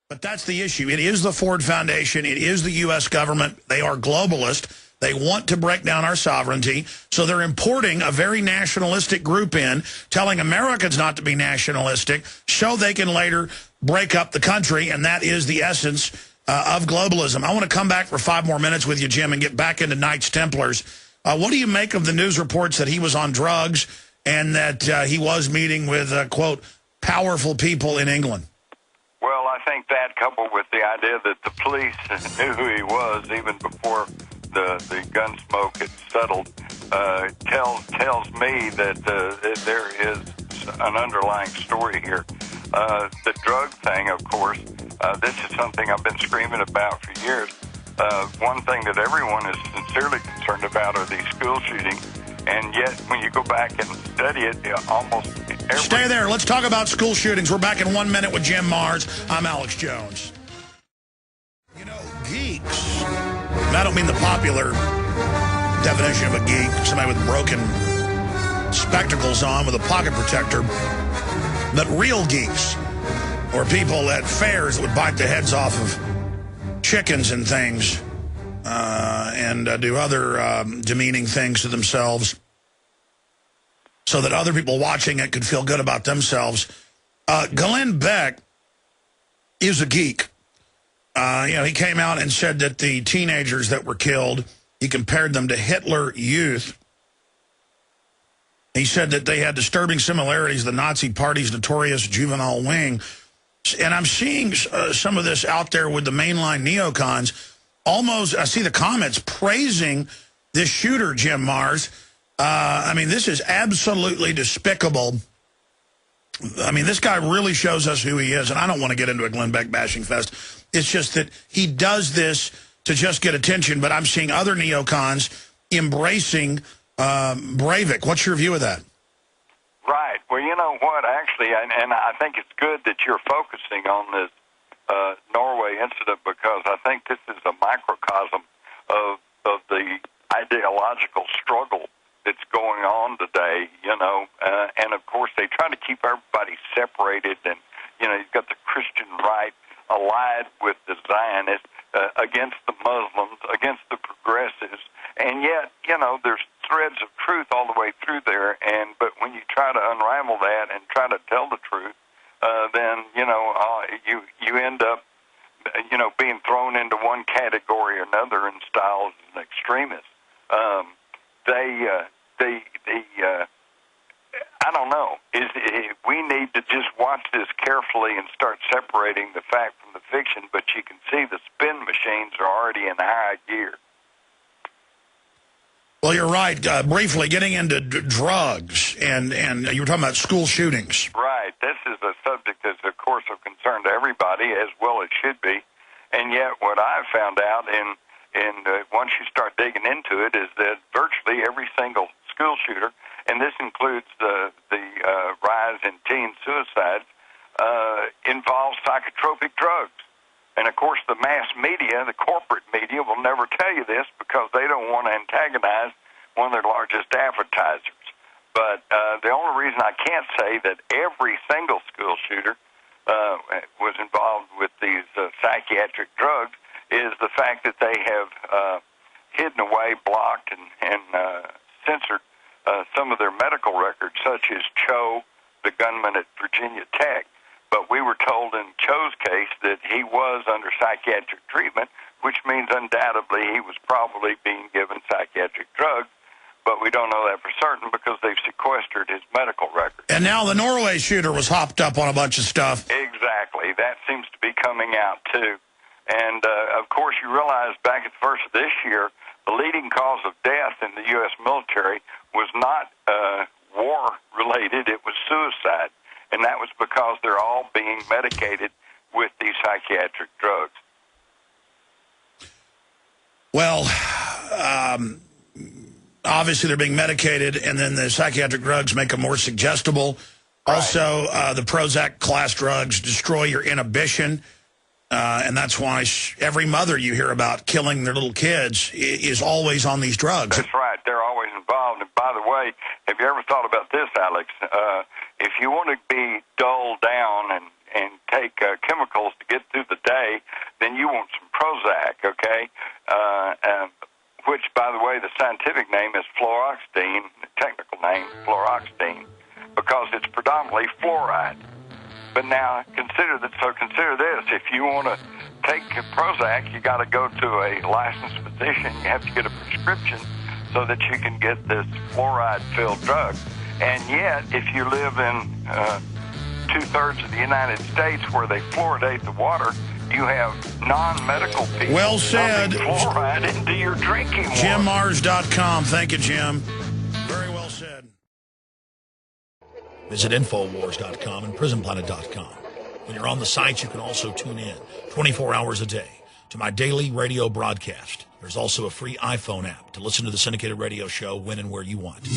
But that's the issue. It is the Ford Foundation. It is the U.S. government. They are globalist. They want to break down our sovereignty. So they're importing a very nationalistic group in, telling Americans not to be nationalistic, so they can later break up the country. And that is the essence of globalism. I want to come back for 5 more minutes with you, Jim, and get back into Knights Templars. What do you make of the news reports that he was on drugs and that he was meeting with, quote, powerful people in England? Well, I think that, coupled with the idea that the police knew who he was even before the gun smoke had settled, tells me that there is an underlying story here. The drug thing, of course, this is something I've been screaming about for years. One thing that everyone is sincerely concerned about are these school shootings, and yet when you go back and study it, almost every... Stay there. Let's talk about school shootings. We're back in 1 minute with Jim Marrs. I'm Alex Jones. You know, geeks, and I don't mean the popular definition of a geek, somebody with broken spectacles on with a pocket protector, but real geeks, or people at fairs that would bite the heads off of chickens and things, and do other demeaning things to themselves so that other people watching it could feel good about themselves. Glenn Beck is a geek. He came out and said that the teenagers that were killed, he compared them to Hitler Youth. He said that they had disturbing similarities to the Nazi Party's notorious juvenile wing. And I'm seeing some of this out there with the mainline neocons. Almost, I see the comments praising this shooter, Jim Marrs. I mean, this is absolutely despicable. I mean, this guy really shows us who he is. And I don't want to get into a Glenn Beck bashing fest. It's just that he does this to just get attention. But I'm seeing other neocons embracing Breivik. What's your view of that? Right. Well, you know what, actually, and I think it's good that you're focusing on this Norway incident, because I think this is a microcosm of the ideological struggle that's going on today, and of course they try to keep everybody separated, and, you've got the Christian right allied with the Zionists, against the Muslims, against the progressives, and yet, there's threads of truth all the way through there, but when you try to unravel that and try to tell the truth, then, you end up, being thrown into one category or another and styled as an extremist. I don't know. We need to just watch this carefully and start separating the fact from the fiction, but you can see the spin machines are already in high gear. Well, you're right. Briefly, getting into drugs, and you were talking about school shootings. Right. This is a subject that's, of course, of concern to everybody, as well it should be. And yet what I've found out, once you start digging into it, is that virtually every single school shooter, and this includes the rise in teen suicides, involves psychotropic drugs. And, of course, the mass media, the corporate media, will never tell you this because they don't want to antagonize one of their largest advertisers. But the only reason I can't say that every single school shooter was involved with these psychiatric drugs is the fact that they have hidden away, blocked, and censored some of their medical records, such as Cho, the gunman at Virginia Tech. But we were told in Cho's case that he was under psychiatric treatment, which means undoubtedly he was probably being given psychiatric drugs. But we don't know that for certain because they've sequestered his medical records. And now the Norway shooter was hopped up on a bunch of stuff. Exactly. That seems to be coming out, too. And, of course, you realize back at the first of this year, the leading cause of death in the U.S. military was not war-related. It was suicide. And that was because they're all being medicated with these psychiatric drugs. Well, obviously they're being medicated, and then the psychiatric drugs make them more suggestible. Right. Also, the Prozac class drugs destroy your inhibition, and that's why every mother you hear about killing their little kids is always on these drugs. That's right. They're always involved. And by the way, have you ever thought about this, Alex? If you want to be dulled down take chemicals to get through the day, then you want some Prozac, okay? Which, by the way, the scientific name is fluoxetine, the technical name, fluoxetine, because it's predominantly fluoride. But now, consider this. If you want to take Prozac, you got to go to a licensed physician. You have to get a prescription so that you can get this fluoride-filled drug. And yet, if you live in two-thirds of the United States where they fluoridate the water, you have non-medical people pumping fluoride into your drinking water. JimMars.com. Thank you, Jim. Very well said. Visit Infowars.com and PrisonPlanet.com. When you're on the sites, you can also tune in 24 hours a day to my daily radio broadcast. There's also a free iPhone app to listen to the syndicated radio show when and where you want.